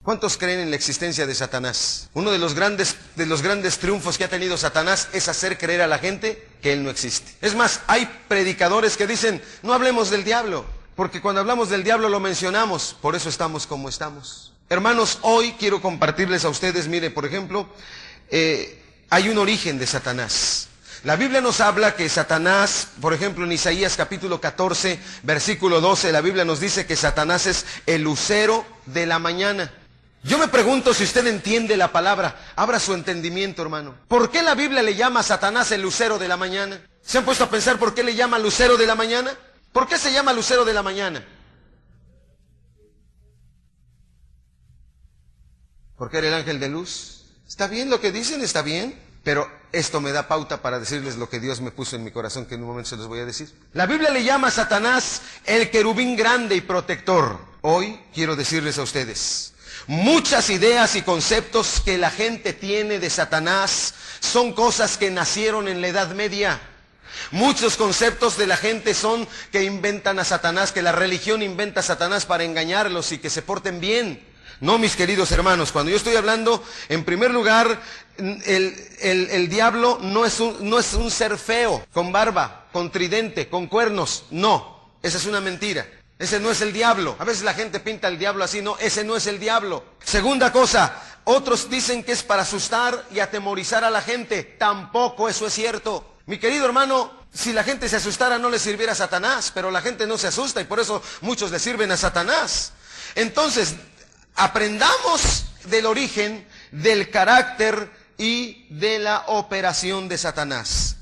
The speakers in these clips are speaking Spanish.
¿Cuántos creen en la existencia de Satanás? Uno de los grandes triunfos que ha tenido Satanás es hacer creer a la gente que él no existe. Es más, hay predicadores que dicen, no hablemos del diablo, porque cuando hablamos del diablo lo mencionamos, por eso estamos como estamos. Hermanos, hoy quiero compartirles a ustedes, mire, por ejemplo, hay un origen de Satanás. La Biblia nos habla que Satanás, por ejemplo en Isaías capítulo 14, versículo 12, la Biblia nos dice que Satanás es el lucero de la mañana. Yo me pregunto si usted entiende la palabra. Abra su entendimiento, hermano. ¿Por qué la Biblia le llama a Satanás el lucero de la mañana? ¿Se han puesto a pensar por qué le llama lucero de la mañana? ¿Por qué se llama lucero de la mañana? ¿Porque era el ángel de luz? ¿Está bien lo que dicen? ¿Está bien? Pero esto me da pauta para decirles lo que Dios me puso en mi corazón, que en un momento se los voy a decir. La Biblia le llama a Satanás el querubín grande y protector. Hoy quiero decirles a ustedes, muchas ideas y conceptos que la gente tiene de Satanás son cosas que nacieron en la Edad Media. Muchos conceptos de la gente son que inventan a Satanás, que la religión inventa a Satanás para engañarlos y que se porten bien. No, mis queridos hermanos, cuando yo estoy hablando, en primer lugar, el diablo no es un ser feo, con barba, con tridente, con cuernos. No, esa es una mentira. Ese no es el diablo. A veces la gente pinta al diablo así. No, ese no es el diablo. Segunda cosa, otros dicen que es para asustar y atemorizar a la gente. Tampoco eso es cierto. Mi querido hermano, si la gente se asustara no le sirviera a Satanás, pero la gente no se asusta y por eso muchos le sirven a Satanás. Entonces, aprendamos del origen, del carácter y de la operación de Satanás.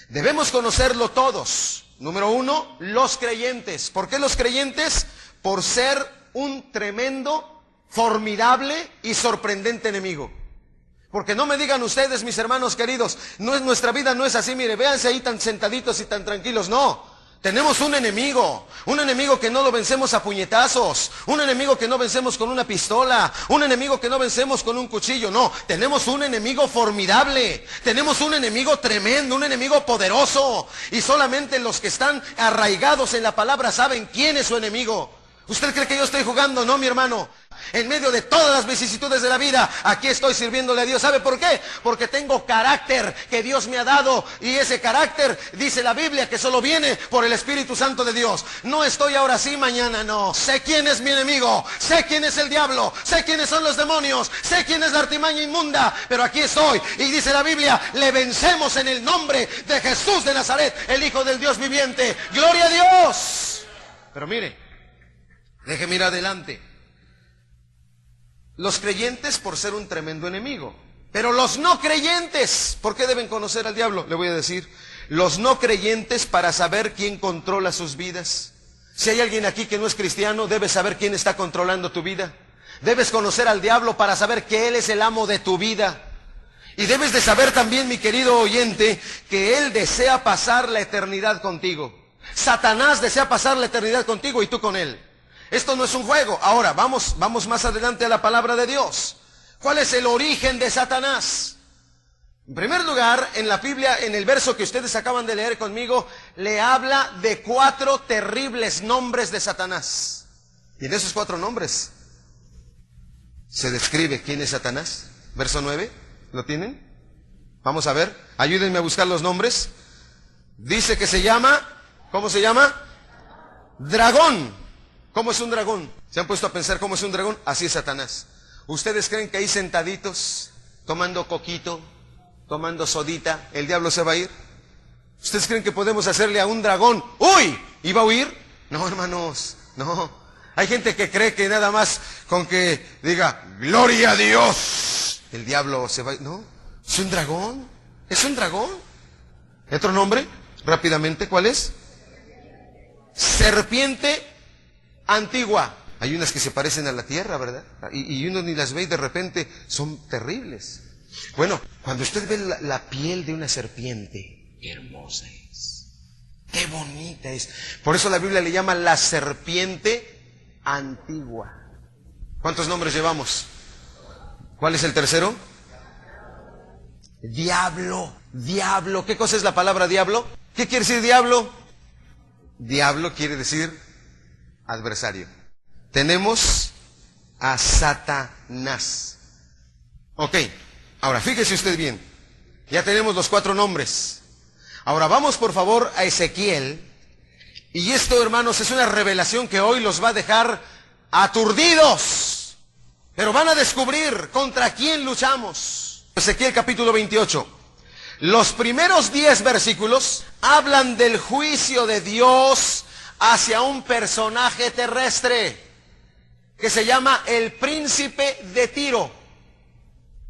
Debemos conocerlo todos. Número uno, los creyentes. ¿Por qué los creyentes? Por ser un tremendo, formidable y sorprendente enemigo. Porque no me digan ustedes, mis hermanos queridos, nuestra vida no es así, mire, véanse ahí tan sentaditos y tan tranquilos. No, tenemos un enemigo que no lo vencemos a puñetazos, un enemigo que no vencemos con una pistola, un enemigo que no vencemos con un cuchillo. No, tenemos un enemigo formidable, tenemos un enemigo tremendo, un enemigo poderoso. Y solamente los que están arraigados en la palabra saben quién es su enemigo. ¿Usted cree que yo estoy jugando? No, mi hermano. En medio de todas las vicisitudes de la vida, aquí estoy sirviéndole a Dios. ¿Sabe por qué? Porque tengo carácter que Dios me ha dado. Y ese carácter, dice la Biblia, que solo viene por el Espíritu Santo de Dios. No estoy ahora sí, mañana no. Sé quién es mi enemigo, sé quién es el diablo, sé quiénes son los demonios, sé quién es la artimaña inmunda. Pero aquí estoy, y dice la Biblia, le vencemos en el nombre de Jesús de Nazaret, el Hijo del Dios viviente. ¡Gloria a Dios! Pero mire, déjeme ir adelante. Los creyentes por ser un tremendo enemigo. Pero los no creyentes, ¿por qué deben conocer al diablo? Le voy a decir, los no creyentes para saber quién controla sus vidas. Si hay alguien aquí que no es cristiano, debes saber quién está controlando tu vida. Debes conocer al diablo para saber que él es el amo de tu vida. Y debes de saber también, mi querido oyente, que él desea pasar la eternidad contigo. Satanás desea pasar la eternidad contigo y tú con él. Esto no es un juego. Ahora, vamos más adelante a la palabra de Dios. ¿Cuál es el origen de Satanás? En primer lugar, en la Biblia, en el verso que ustedes acaban de leer conmigo, le habla de 4 terribles nombres de Satanás. Y en esos 4 nombres se describe quién es Satanás. Verso 9, ¿lo tienen? Vamos a ver, ayúdenme a buscar los nombres. Dice que se llama, ¿cómo se llama? Dragón. ¿Cómo es un dragón? ¿Se han puesto a pensar cómo es un dragón? Así es Satanás. ¿Ustedes creen que ahí sentaditos, tomando coquito, tomando sodita, el diablo se va a ir? ¿Ustedes creen que podemos hacerle a un dragón, ¡uy!, ¿y va a huir? No, hermanos, no. Hay gente que cree que nada más con que diga, ¡gloria a Dios!, el diablo se va a ir. No, es un dragón, es un dragón. ¿Otro nombre? Rápidamente, ¿cuál es? Serpiente antigua. Hay unas que se parecen a la tierra, ¿verdad? Y uno ni las ve y de repente son terribles. Bueno, cuando usted ve la piel de una serpiente, qué hermosa es, qué bonita es. Por eso la Biblia le llama la serpiente antigua. ¿Cuántos nombres llevamos? ¿Cuál es el tercero? Diablo. Diablo. ¿Qué cosa es la palabra diablo? ¿Qué quiere decir diablo? Diablo quiere decir adversario. Tenemos a Satanás. Ok, ahora fíjese usted bien. Ya tenemos los 4 nombres. Ahora vamos por favor a Ezequiel. Y esto, hermanos, es una revelación que hoy los va a dejar aturdidos. Pero van a descubrir contra quién luchamos. Ezequiel capítulo 28. Los primeros 10 versículos hablan del juicio de Dios hacia un personaje terrestre que se llama el príncipe de Tiro.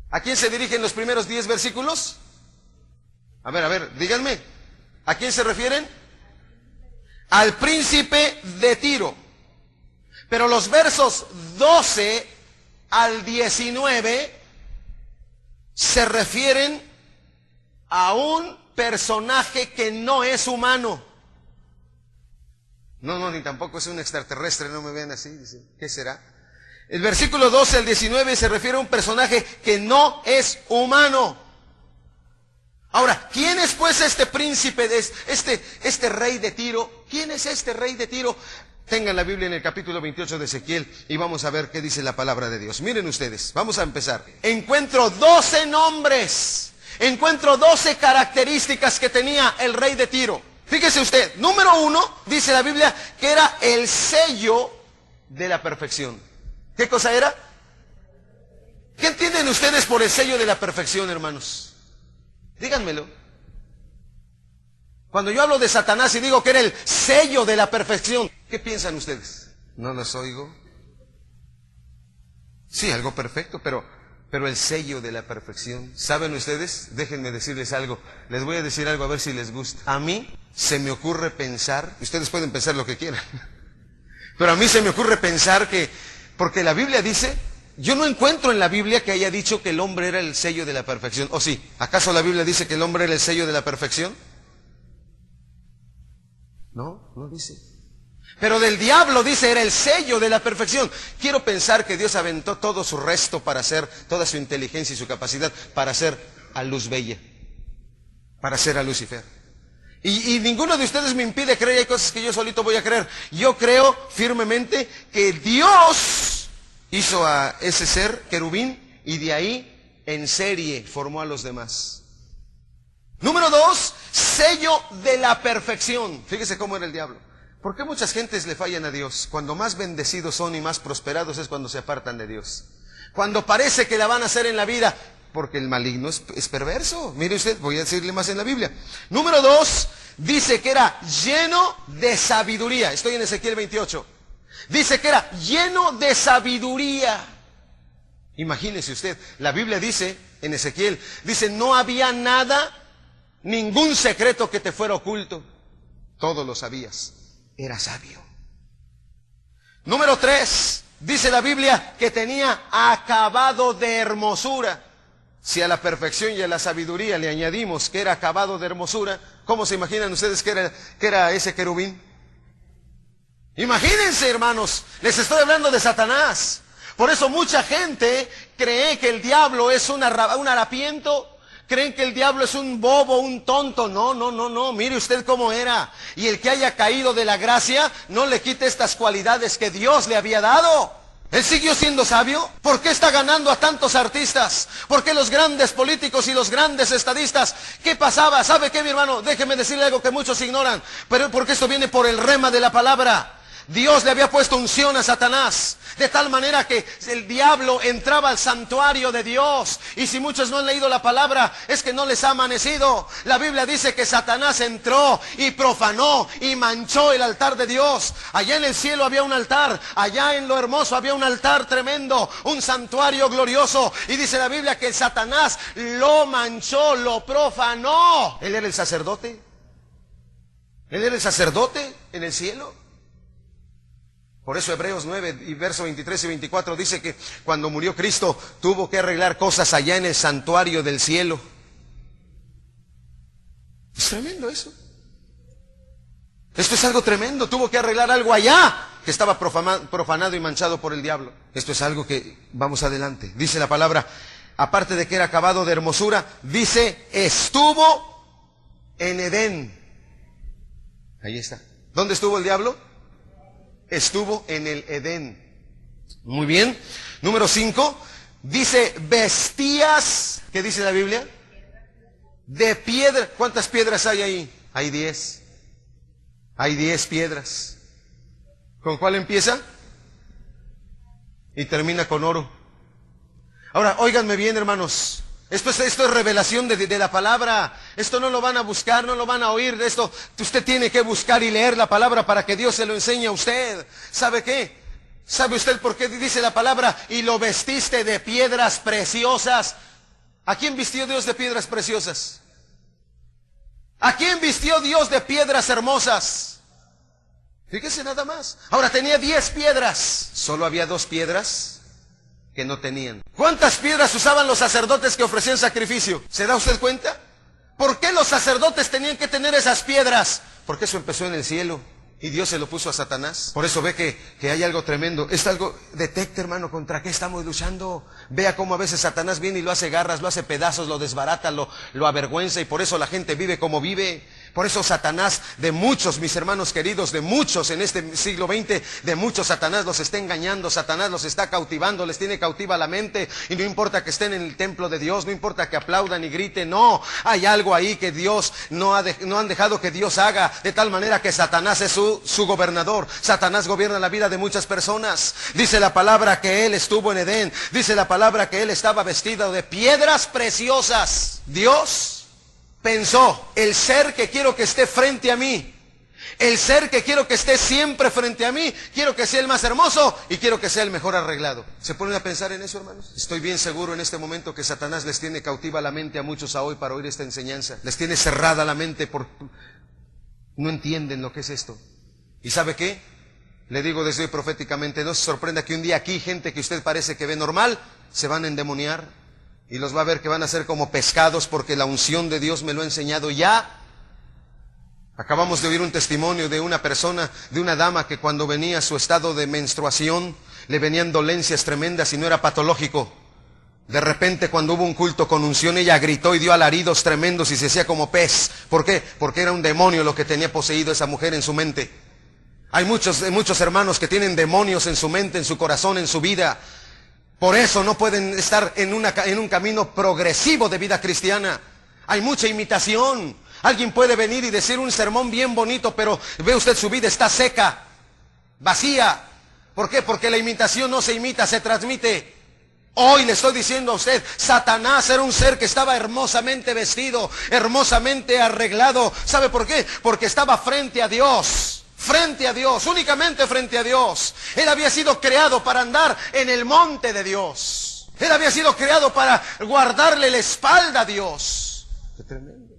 ¿A quién se dirigen los primeros 10 versículos? A ver, díganme. ¿A quién se refieren? Al príncipe de Tiro. Pero los versos 12 al 19 se refieren a un personaje que no es humano. No, ni tampoco es un extraterrestre, no me vean así. Dicen, ¿qué será? El versículo 12 al 19 se refiere a un personaje que no es humano. Ahora, ¿quién es pues este príncipe, este rey de Tiro? ¿Quién es este rey de Tiro? Tengan la Biblia en el capítulo 28 de Ezequiel y vamos a ver qué dice la palabra de Dios. Miren ustedes, vamos a empezar. Encuentro 12 nombres. Encuentro 12 características que tenía el rey de Tiro. Fíjese usted, número 1, dice la Biblia, que era el sello de la perfección. ¿Qué cosa era? ¿Qué entienden ustedes por el sello de la perfección, hermanos? Díganmelo. Cuando yo hablo de Satanás y digo que era el sello de la perfección, ¿qué piensan ustedes? ¿No los oigo? Sí, algo perfecto, pero el sello de la perfección. ¿Saben ustedes? Déjenme decirles algo. Les voy a decir algo a ver si les gusta. A mí se me ocurre pensar, ustedes pueden pensar lo que quieran, pero a mí se me ocurre pensar que, porque la Biblia dice, yo no encuentro en la Biblia que haya dicho que el hombre era el sello de la perfección. ¿O sí? ¿Acaso la Biblia dice que el hombre era el sello de la perfección? No dice. Pero del diablo dice era el sello de la perfección. Quiero pensar que Dios aventó todo su resto para hacer, toda su inteligencia y su capacidad para hacer a Luz Bella, para hacer a Lucifer. Y ninguno de ustedes me impide creer, hay cosas que yo solito voy a creer. Yo creo firmemente que Dios hizo a ese ser, querubín, y de ahí en serie formó a los demás. Número 2, sello de la perfección. Fíjese cómo era el diablo. ¿Por qué muchas gentes le fallan a Dios? Cuando más bendecidos son y más prosperados es cuando se apartan de Dios. Cuando parece que la van a hacer en la vida, porque el maligno es perverso. Mire usted, voy a decirle más en la Biblia. Número 2, dice que era lleno de sabiduría. Estoy en Ezequiel 28. Dice que era lleno de sabiduría. Imagínese usted, la Biblia dice, en Ezequiel, dice, no había nada, ningún secreto que te fuera oculto. Todo lo sabías. Era sabio. Número 3, dice la Biblia que tenía acabado de hermosura. Si a la perfección y a la sabiduría le añadimos que era acabado de hermosura, ¿cómo se imaginan ustedes que era ese querubín? Imagínense, hermanos, les estoy hablando de Satanás. Por eso mucha gente cree que el diablo es un harapiento. ¿Creen que el diablo es un bobo, un tonto? No, mire usted cómo era. Y el que haya caído de la gracia, no le quite estas cualidades que Dios le había dado. ¿Él siguió siendo sabio? ¿Por qué está ganando a tantos artistas? ¿Por qué los grandes políticos y los grandes estadistas? ¿Qué pasaba? ¿Sabe qué, mi hermano? Déjeme decirle algo que muchos ignoran, pero porque esto viene por el rema de la palabra. Dios le había puesto unción a Satanás, de tal manera que el diablo entraba al santuario de Dios. Y si muchos no han leído la palabra, es que no les ha amanecido. La Biblia dice que Satanás entró y profanó y manchó el altar de Dios. Allá en el cielo había un altar, allá en lo hermoso había un altar tremendo, un santuario glorioso. Y dice la Biblia que Satanás lo manchó, lo profanó. Él era el sacerdote. Él era el sacerdote en el cielo. Por eso Hebreos 9 y verso 23 y 24 dice que cuando murió Cristo tuvo que arreglar cosas allá en el santuario del cielo. Es tremendo eso. Esto es algo tremendo. Tuvo que arreglar algo allá que estaba profanado y manchado por el diablo. Esto es algo que, vamos adelante. Dice la palabra, aparte de que era acabado de hermosura, dice, estuvo en Edén. Ahí está. ¿Dónde estuvo el diablo? Estuvo en el Edén. Muy bien. Número 5. Dice, vestías, ¿qué dice la Biblia? De piedra. ¿Cuántas piedras hay ahí? Hay 10. Hay 10 piedras. ¿Con cuál empieza? Y termina con oro. Ahora, óiganme bien, hermanos. Esto es revelación de la palabra. Esto no lo van a buscar, no lo van a oír. Esto usted tiene que buscar y leer la palabra para que Dios se lo enseñe a usted. ¿Sabe qué? ¿Sabe usted por qué dice la palabra? Y lo vestiste de piedras preciosas. ¿A quién vistió Dios de piedras preciosas? ¿A quién vistió Dios de piedras hermosas? Fíjese nada más. Ahora tenía 10 piedras. Solo había 2 piedras que no tenían. ¿Cuántas piedras usaban los sacerdotes que ofrecían sacrificio? ¿Se da usted cuenta? ¿Por qué los sacerdotes tenían que tener esas piedras? Porque eso empezó en el cielo y Dios se lo puso a Satanás. Por eso ve que hay algo tremendo. Es algo, detecte, hermano, contra qué estamos luchando. Vea cómo a veces Satanás viene y lo hace garras, lo hace pedazos, lo desbarata, lo avergüenza, y por eso la gente vive como vive. Por eso Satanás, de muchos, mis hermanos queridos, de muchos en este siglo XX, de muchos Satanás los está engañando, Satanás los está cautivando, les tiene cautiva la mente, y no importa que estén en el templo de Dios, no importa que aplaudan y griten, no, hay algo ahí que Dios no han dejado que Dios haga, de tal manera que Satanás es su gobernador. Satanás gobierna la vida de muchas personas. Dice la palabra que él estuvo en Edén, dice la palabra que él estaba vestido de piedras preciosas. Dios pensó, el ser que quiero que esté frente a mí, el ser que quiero que esté siempre frente a mí, quiero que sea el más hermoso y quiero que sea el mejor arreglado. ¿Se ponen a pensar en eso, hermanos? Estoy bien seguro en este momento que Satanás les tiene cautiva la mente a muchos a hoy para oír esta enseñanza. Les tiene cerrada la mente no entienden lo que es esto. ¿Y sabe qué? Le digo desde hoy proféticamente, no se sorprenda que un día aquí gente que usted parece que ve normal, se van a endemoniar. Y los va a ver que van a ser como pescados porque la unción de Dios me lo ha enseñado ya. Acabamos de oír un testimonio de una persona, de una dama que cuando venía a su estado de menstruación, le venían dolencias tremendas y no era patológico. De repente cuando hubo un culto con unción, ella gritó y dio alaridos tremendos y se hacía como pez. ¿Por qué? Porque era un demonio lo que tenía poseído esa mujer en su mente. Hay muchos hermanos que tienen demonios en su mente, en su corazón, en su vida. Por eso no pueden estar en un camino progresivo de vida cristiana. Hay mucha imitación. Alguien puede venir y decir un sermón bien bonito, pero ve usted su vida está seca, vacía. ¿Por qué? Porque la imitación no se imita, se transmite. Hoy le estoy diciendo a usted, Satanás era un ser que estaba hermosamente vestido, hermosamente arreglado. ¿Sabe por qué? Porque estaba frente a Dios. Frente a Dios, únicamente frente a Dios. Él había sido creado para andar en el monte de Dios. Él había sido creado para guardarle la espalda a Dios. Qué tremendo.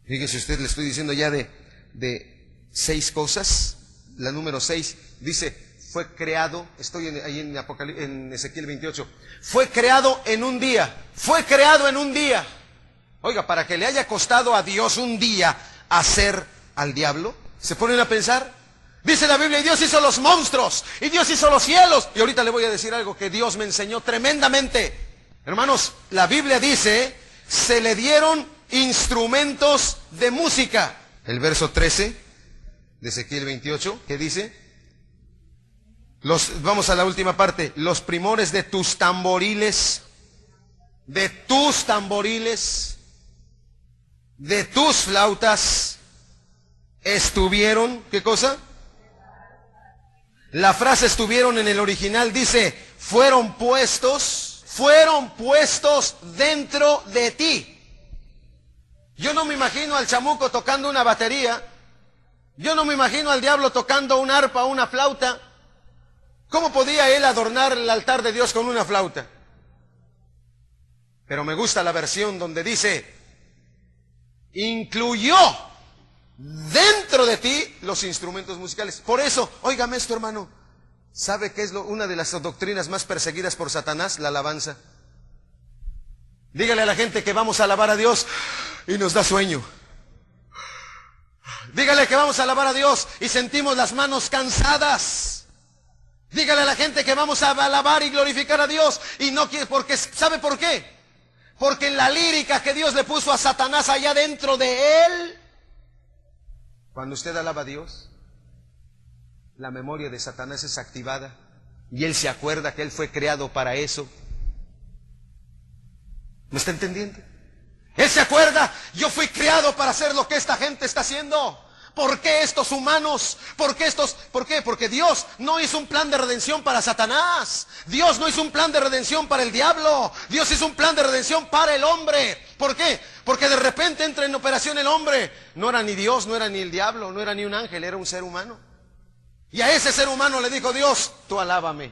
Fíjese usted, le estoy diciendo ya de 6 cosas. La número 6 dice, fue creado, estoy ahí en Ezequiel 28, fue creado en un día. Fue creado en un día. Oiga, para que le haya costado a Dios un día hacer al diablo, ¿se ponen a pensar? Dice la Biblia, y Dios hizo los monstruos, y Dios hizo los cielos. Y ahorita le voy a decir algo que Dios me enseñó tremendamente. Hermanos, la Biblia dice, se le dieron instrumentos de música. El verso 13 de Ezequiel 28, ¿qué dice? Vamos a la última parte. Los primores de tus tamboriles, de tus flautas, estuvieron, ¿qué cosa? La frase estuvieron en el original dice, fueron puestos dentro de ti. Yo no me imagino al chamuco tocando una batería. Yo no me imagino al diablo tocando un arpa o una flauta. ¿Cómo podía él adornar el altar de Dios con una flauta? Pero me gusta la versión donde dice, incluyó dentro de ti los instrumentos musicales. Por eso, óigame esto, hermano, ¿sabe qué es una de las doctrinas más perseguidas por Satanás? La alabanza. Dígale a la gente que vamos a alabar a Dios y nos da sueño. Dígale que vamos a alabar a Dios y sentimos las manos cansadas. Dígale a la gente que vamos a alabar y glorificar a Dios y no quiere, porque ¿sabe por qué? Porque en la lírica que Dios le puso a Satanás allá dentro de él, cuando usted alaba a Dios, la memoria de Satanás es activada y él se acuerda que él fue creado para eso. ¿Me está entendiendo? Él se acuerda, yo fui creado para hacer lo que esta gente está haciendo. ¿Por qué estos humanos? ¿Por qué? Porque Dios no hizo un plan de redención para Satanás. Dios no hizo un plan de redención para el diablo. Dios hizo un plan de redención para el hombre. ¿Por qué? Porque de repente entra en operación el hombre. No era ni Dios, no era ni el diablo, no era ni un ángel, era un ser humano. Y a ese ser humano le dijo Dios, tú alábame,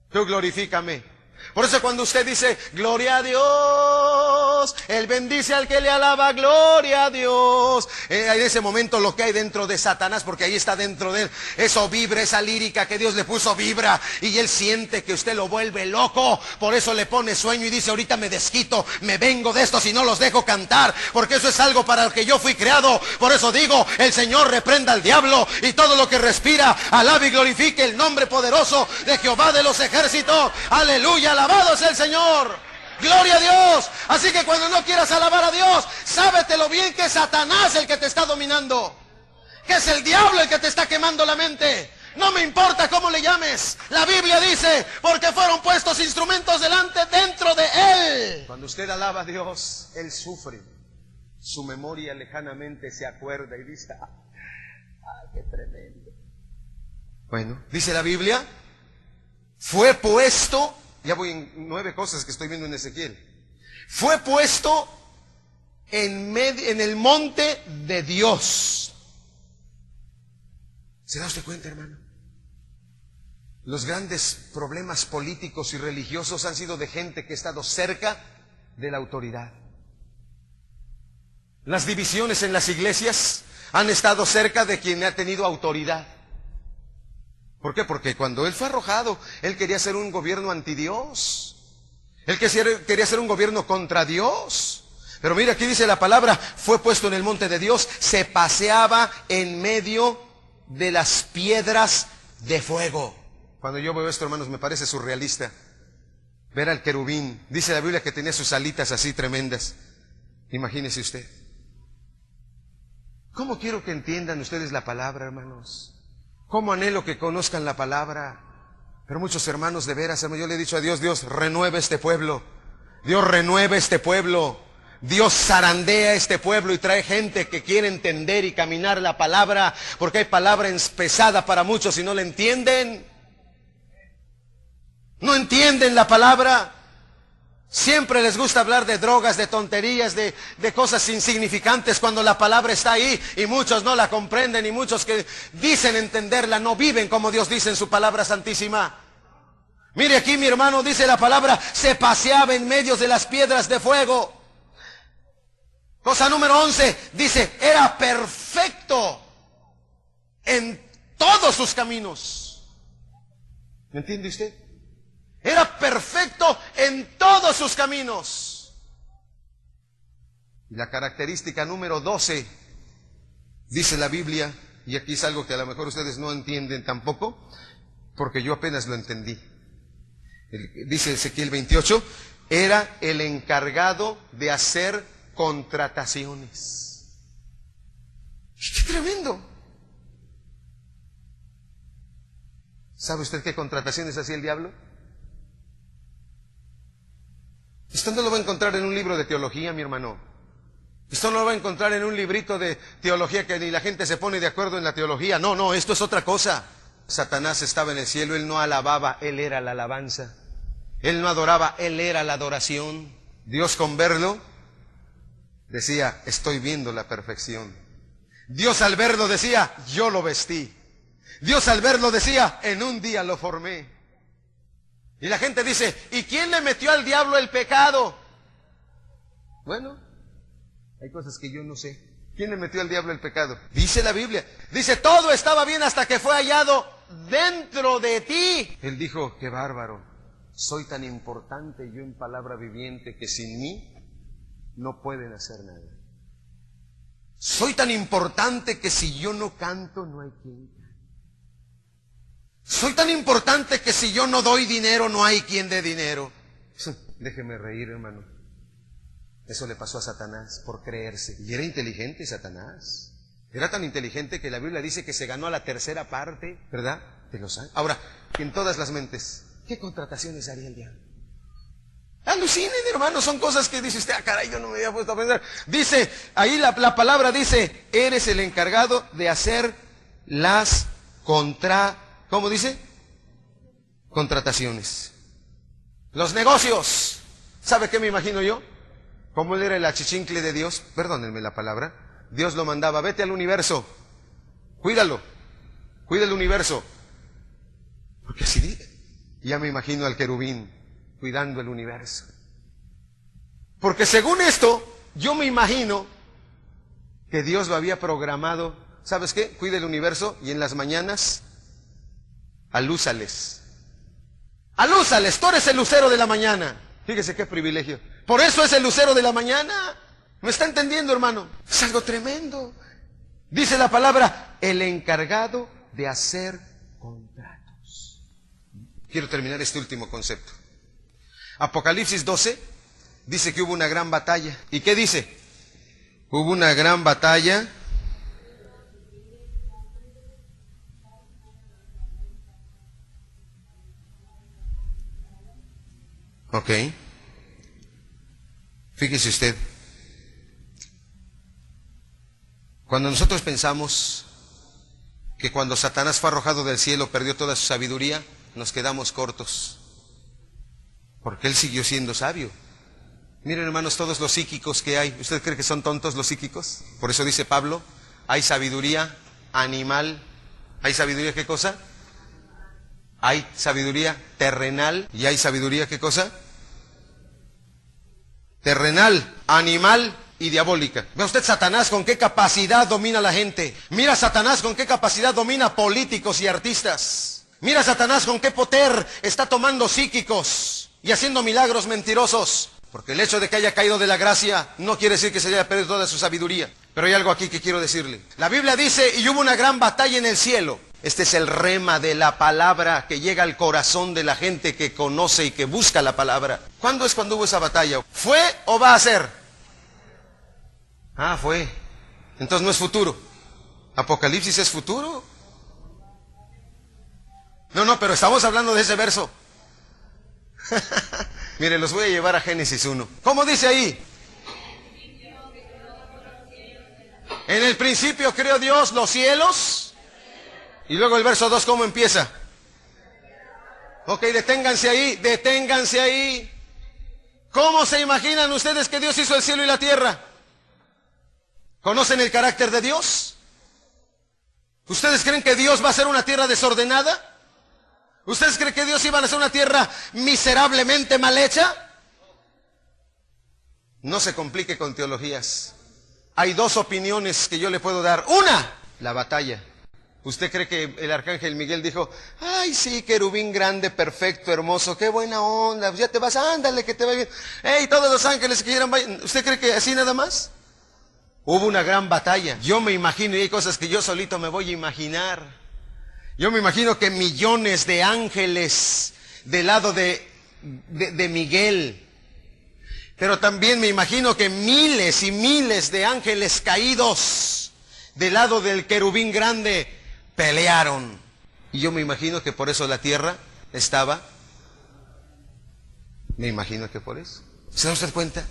tú glorifícame. Por eso cuando usted dice, gloria a Dios, Él bendice al que le alaba, gloria a Dios. En ese momento lo que hay dentro de Satanás, porque ahí está dentro de él, eso vibra, esa lírica que Dios le puso vibra. Y él siente que usted lo vuelve loco. Por eso le pone sueño y dice, ahorita me desquito, me vengo de estos y no los dejo cantar. Porque eso es algo para el que yo fui creado. Por eso digo, el Señor reprenda al diablo y todo lo que respira, alabe y glorifique el nombre poderoso de Jehová de los ejércitos. Aleluya. Alabado sea el Señor, gloria a Dios. Así que cuando no quieras alabar a Dios, sábetelo bien que es Satanás el que te está dominando, que es el diablo el que te está quemando la mente. No me importa cómo le llames, la Biblia dice, porque fueron puestos instrumentos dentro de él. Cuando usted alaba a Dios, él sufre, su memoria lejanamente se acuerda y dice, qué tremendo. Bueno, dice la Biblia, fue puesto. Ya voy en 9 cosas que estoy viendo en Ezequiel. Fue puesto en el monte de Dios. ¿Se da usted cuenta, hermano? Los grandes problemas políticos y religiosos han sido de gente que ha estado cerca de la autoridad. Las divisiones en las iglesias han estado cerca de quien ha tenido autoridad. ¿Por qué? Porque cuando él fue arrojado, él quería hacer un gobierno antidios. Él quería hacer un gobierno contra Dios. Pero mira, aquí dice la palabra, fue puesto en el monte de Dios, se paseaba en medio de las piedras de fuego. Cuando yo veo esto, hermanos, me parece surrealista. Ver al querubín. Dice la Biblia que tenía sus alitas así tremendas. Imagínese usted. ¿Cómo quiero que entiendan ustedes la palabra, hermanos? ¿Cómo anhelo que conozcan la palabra? Pero muchos hermanos, de veras, hermano, yo le he dicho a Dios, Dios, renueva este pueblo. Dios, renueva este pueblo. Dios, zarandea este pueblo y trae gente que quiere entender y caminar la palabra, porque hay palabra pesada para muchos y no la entienden. No entienden la palabra. Siempre les gusta hablar de drogas, de tonterías, de cosas insignificantes cuando la palabra está ahí y muchos no la comprenden y muchos que dicen entenderla no viven como Dios dice en su palabra santísima. Mire aquí, mi hermano, dice la palabra, se paseaba en medio de las piedras de fuego. Cosa número 11, dice, era perfecto en todos sus caminos. ¿Me entiende usted? Era perfecto en todos sus caminos. Y la característica número 12, dice la Biblia, y aquí es algo que a lo mejor ustedes no entienden tampoco, porque yo apenas lo entendí. Dice Ezequiel 28, era el encargado de hacer contrataciones. ¡Qué tremendo! ¿Sabe usted qué contrataciones hacía el diablo? Esto no lo va a encontrar en un libro de teología, mi hermano. Esto no lo va a encontrar en un librito de teología que ni la gente se pone de acuerdo en la teología. No, esto es otra cosa. Satanás estaba en el cielo, él no alababa, él era la alabanza. Él no adoraba, él era la adoración. Dios con verlo decía, estoy viendo la perfección. Dios al verlo decía, yo lo vestí. Dios al verlo decía, en un día lo formé. Y la gente dice, ¿y quién le metió al diablo el pecado? Bueno, hay cosas que yo no sé. ¿Quién le metió al diablo el pecado? Dice la Biblia. Dice, todo estaba bien hasta que fue hallado dentro de ti. Él dijo, qué bárbaro. Soy tan importante yo en palabra viviente que sin mí no pueden hacer nada. Soy tan importante que si yo no canto no hay quien cante. Soy tan importante que si yo no doy dinero, no hay quien dé dinero. Déjeme reír, hermano. Eso le pasó a Satanás por creerse. Y era inteligente Satanás. Era tan inteligente que la Biblia dice que se ganó a la tercera parte, ¿verdad?, de los ángeles. Ahora, en todas las mentes, ¿qué contrataciones haría el diablo? Alucinen, hermanos, son cosas que dice usted, caray, yo no me había puesto a pensar. Dice, ahí la palabra dice, eres el encargado de hacer las ¿cómo dice? Contrataciones. Los negocios. ¿Sabe qué me imagino yo? ¿Cómo él era el achichincle de Dios? Perdónenme la palabra. Dios lo mandaba, vete al universo, cuídalo, cuida el universo. Porque así dice. Ya me imagino al querubín cuidando el universo. Porque según esto, yo me imagino que Dios lo había programado. ¿Sabes qué? Cuida el universo y en las mañanas, alúzales. Alúzales, tú eres el lucero de la mañana. Fíjese qué privilegio. Por eso es el lucero de la mañana. ¿Me está entendiendo, hermano? Es algo tremendo. Dice la palabra, el encargado de hacer contratos. Quiero terminar este último concepto. Apocalipsis 12 dice que hubo una gran batalla. ¿Y qué dice? Hubo una gran batalla. Ok. Fíjese usted. Cuando nosotros pensamos que cuando Satanás fue arrojado del cielo perdió toda su sabiduría, nos quedamos cortos. Porque él siguió siendo sabio. Miren, hermanos, todos los psíquicos que hay, ¿usted cree que son tontos los psíquicos? Por eso dice Pablo, hay sabiduría animal. ¿Hay sabiduría qué cosa? Hay sabiduría terrenal. ¿Y hay sabiduría qué cosa? Terrenal, animal y diabólica. Ve usted Satanás con qué capacidad domina a la gente. Mira Satanás con qué capacidad domina políticos y artistas. Mira Satanás con qué poder está tomando psíquicos y haciendo milagros mentirosos. Porque el hecho de que haya caído de la gracia no quiere decir que se haya perdido toda su sabiduría. Pero hay algo aquí que quiero decirle. La Biblia dice, y hubo una gran batalla en el cielo. Este es el rema de la palabra que llega al corazón de la gente que conoce y que busca la palabra. ¿Cuándo es cuando hubo esa batalla? ¿Fue o va a ser? Ah, fue. Entonces no es futuro. ¿Apocalipsis es futuro? No, pero estamos hablando de ese verso. Mire, los voy a llevar a Génesis 1. ¿Cómo dice ahí? En el principio creó Dios los cielos. Y luego el verso 2, ¿cómo empieza? Ok, deténganse ahí, deténganse ahí. ¿Cómo se imaginan ustedes que Dios hizo el cielo y la tierra? ¿Conocen el carácter de Dios? ¿Ustedes creen que Dios va a ser una tierra desordenada? ¿Ustedes creen que Dios iba a ser una tierra miserablemente mal hecha? No se complique con teologías. Hay dos opiniones que yo le puedo dar. Una, la batalla. ¿Usted cree que el arcángel Miguel dijo, ay sí, querubín grande, perfecto, hermoso, qué buena onda, ya te vas, ándale, que te va bien. Hey, todos los ángeles que quieran vayan. ¿Usted cree que así nada más? Hubo una gran batalla. Yo me imagino, y hay cosas que yo solito me voy a imaginar. Yo me imagino que millones de ángeles del lado de Miguel. Pero también me imagino que miles y miles de ángeles caídos del lado del querubín grande pelearon. Y yo me imagino que por eso la tierra estaba. Me imagino que por eso. ¿Se da usted cuenta?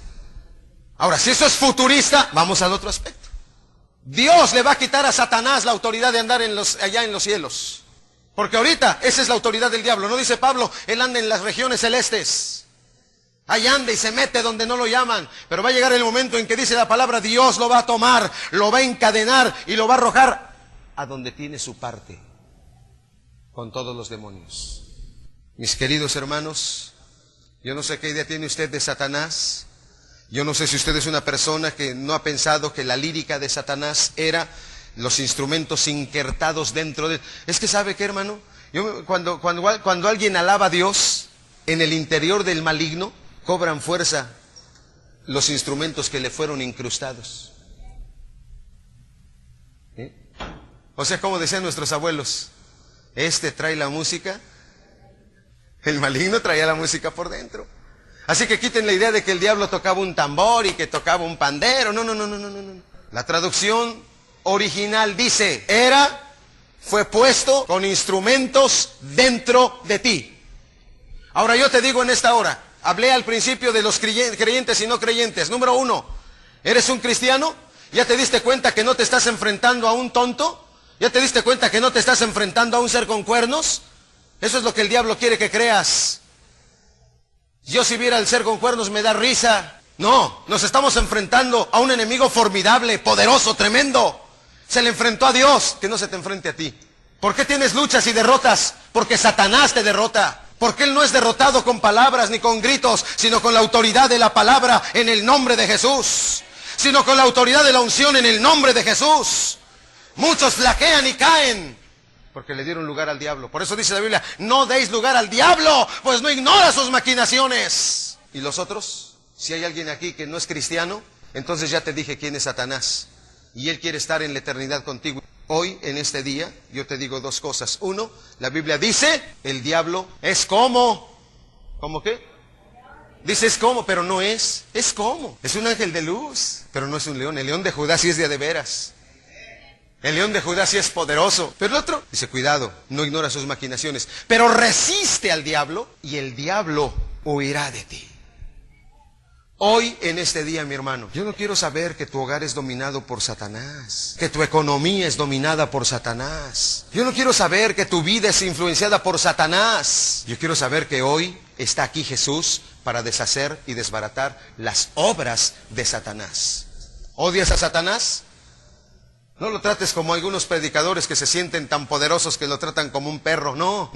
Ahora, si eso es futurista, vamos al otro aspecto. Dios le va a quitar a Satanás la autoridad de andar allá en los cielos. Porque ahorita esa es la autoridad del diablo. No dice Pablo, él anda en las regiones celestes. Ahí anda y se mete donde no lo llaman. Pero va a llegar el momento en que dice la palabra, Dios lo va a tomar, lo va a encadenar y lo va a arrojar a donde tiene su parte, con todos los demonios. Mis queridos hermanos, yo no sé qué idea tiene usted de Satanás. Yo no sé si usted es una persona que no ha pensado que la lírica de Satanás era los instrumentos injertados dentro de él. Es que ¿sabe qué, hermano? Cuando alguien alaba a Dios, en el interior del maligno, cobran fuerza los instrumentos que le fueron incrustados. O sea, como decían nuestros abuelos, este trae la música, el maligno traía la música por dentro. Así que quiten la idea de que el diablo tocaba un tambor y que tocaba un pandero. No. La traducción original dice, fue puesto con instrumentos dentro de ti. Ahora yo te digo en esta hora, hablé al principio de los creyentes y no creyentes. Número 1, ¿eres un cristiano? ¿Ya te diste cuenta que no te estás enfrentando a un tonto? ¿Ya te diste cuenta que no te estás enfrentando a un ser con cuernos? Eso es lo que el diablo quiere que creas. Yo si viera al ser con cuernos me da risa. No, nos estamos enfrentando a un enemigo formidable, poderoso, tremendo. Se le enfrentó a Dios, que no se te enfrente a ti. ¿Por qué tienes luchas y derrotas? Porque Satanás te derrota. Porque Él no es derrotado con palabras ni con gritos, sino con la autoridad de la palabra en el nombre de Jesús. Sino con la autoridad de la unción en el nombre de Jesús. Muchos flaquean y caen porque le dieron lugar al diablo. Por eso dice la Biblia, no deis lugar al diablo, pues no ignora sus maquinaciones. ¿Y los otros? Si hay alguien aquí que no es cristiano, entonces ya te dije quién es Satanás. Y él quiere estar en la eternidad contigo. Hoy, en este día, yo te digo dos cosas. Uno, la Biblia dice, el diablo es como... ¿Cómo qué? Dice es como, pero no es. Es como. Es un ángel de luz, pero no es un león. El león de Judá sí es de veras. El león de Judá sí es poderoso. Pero el otro dice, cuidado, no ignora sus maquinaciones. Pero resiste al diablo y el diablo huirá de ti. Hoy, en este día, mi hermano, yo no quiero saber que tu hogar es dominado por Satanás, que tu economía es dominada por Satanás. Yo no quiero saber que tu vida es influenciada por Satanás. Yo quiero saber que hoy está aquí Jesús para deshacer y desbaratar las obras de Satanás. ¿Odias a Satanás? No lo trates como algunos predicadores que se sienten tan poderosos que lo tratan como un perro. No.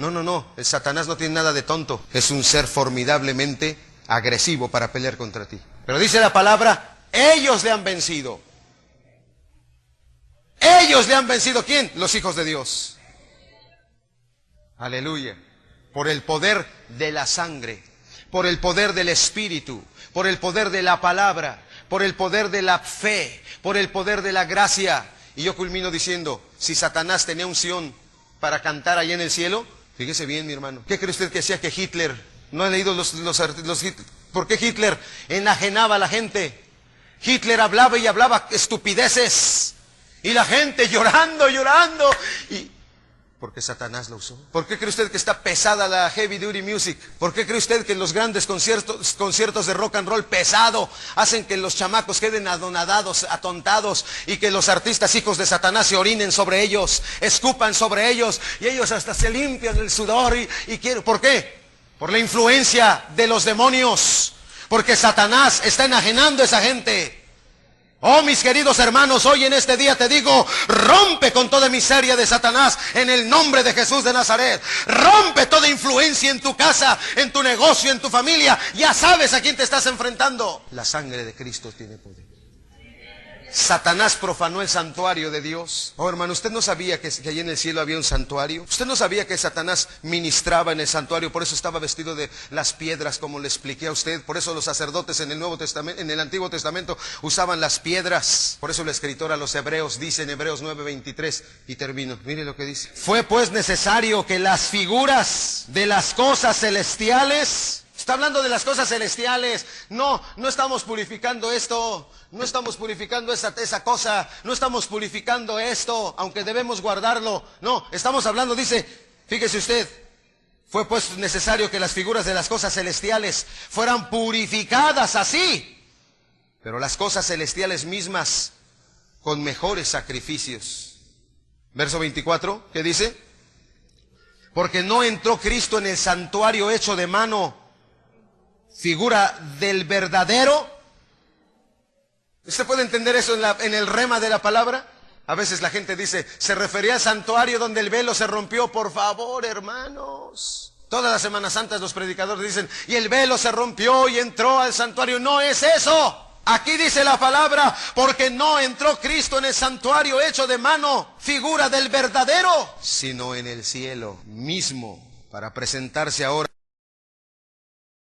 El Satanás no tiene nada de tonto. Es un ser formidablemente agresivo para pelear contra ti. Pero dice la palabra, ellos le han vencido. Ellos le han vencido. ¿Quién? Los hijos de Dios. Aleluya. Por el poder de la sangre, por el poder del Espíritu, por el poder de la palabra, por el poder de la fe, por el poder de la gracia. Y yo culmino diciendo, si Satanás tenía unción para cantar allá en el cielo, fíjese bien, mi hermano, ¿qué cree usted que hacía que Hitler... ¿No ha leído los por qué Hitler enajenaba a la gente? Hitler hablaba y hablaba estupideces. Y la gente llorando. Y ¿por qué Satanás lo usó? ¿Por qué cree usted que está pesada la heavy duty music? ¿Por qué cree usted que los grandes conciertos de rock and roll pesado hacen que los chamacos queden adonadados, atontados, y que los artistas hijos de Satanás se orinen sobre ellos, escupan sobre ellos, y ellos hasta se limpian el sudor y quieren? ¿Por qué? Por la influencia de los demonios, porque Satanás está enajenando a esa gente. Oh, mis queridos hermanos, hoy en este día te digo, rompe con toda miseria de Satanás en el nombre de Jesús de Nazaret. Rompe toda influencia en tu casa, en tu negocio, en tu familia. Ya sabes a quién te estás enfrentando. La sangre de Cristo tiene poder. Satanás profanó el santuario de Dios. Oh, hermano, ¿usted no sabía que allí en el cielo había un santuario? ¿Usted no sabía que Satanás ministraba en el santuario? Por eso estaba vestido de las piedras, como le expliqué a usted. Por eso los sacerdotes en el Antiguo Testamento usaban las piedras. Por eso el escritor a los Hebreos dice en Hebreos 9:23, y termino, mire lo que dice. Fue pues necesario que las figuras de las cosas celestiales... Está hablando de las cosas celestiales. No estamos purificando esto. No estamos purificando esa cosa. No estamos purificando esto, aunque debemos guardarlo. No, estamos hablando, dice, fíjese usted, fue pues necesario que las figuras de las cosas celestiales fueran purificadas así. Pero las cosas celestiales mismas con mejores sacrificios. Verso 24, ¿qué dice? Porque no entró Cristo en el santuario hecho de mano, figura del verdadero. ¿Usted puede entender eso en el rema de la palabra? A veces la gente dice, se refería al santuario donde el velo se rompió. Por favor, hermanos. Todas las Semanas Santas los predicadores dicen, y el velo se rompió y entró al santuario. No es eso. Aquí dice la palabra, porque no entró Cristo en el santuario hecho de mano, figura del verdadero, sino en el cielo mismo, para presentarse ahora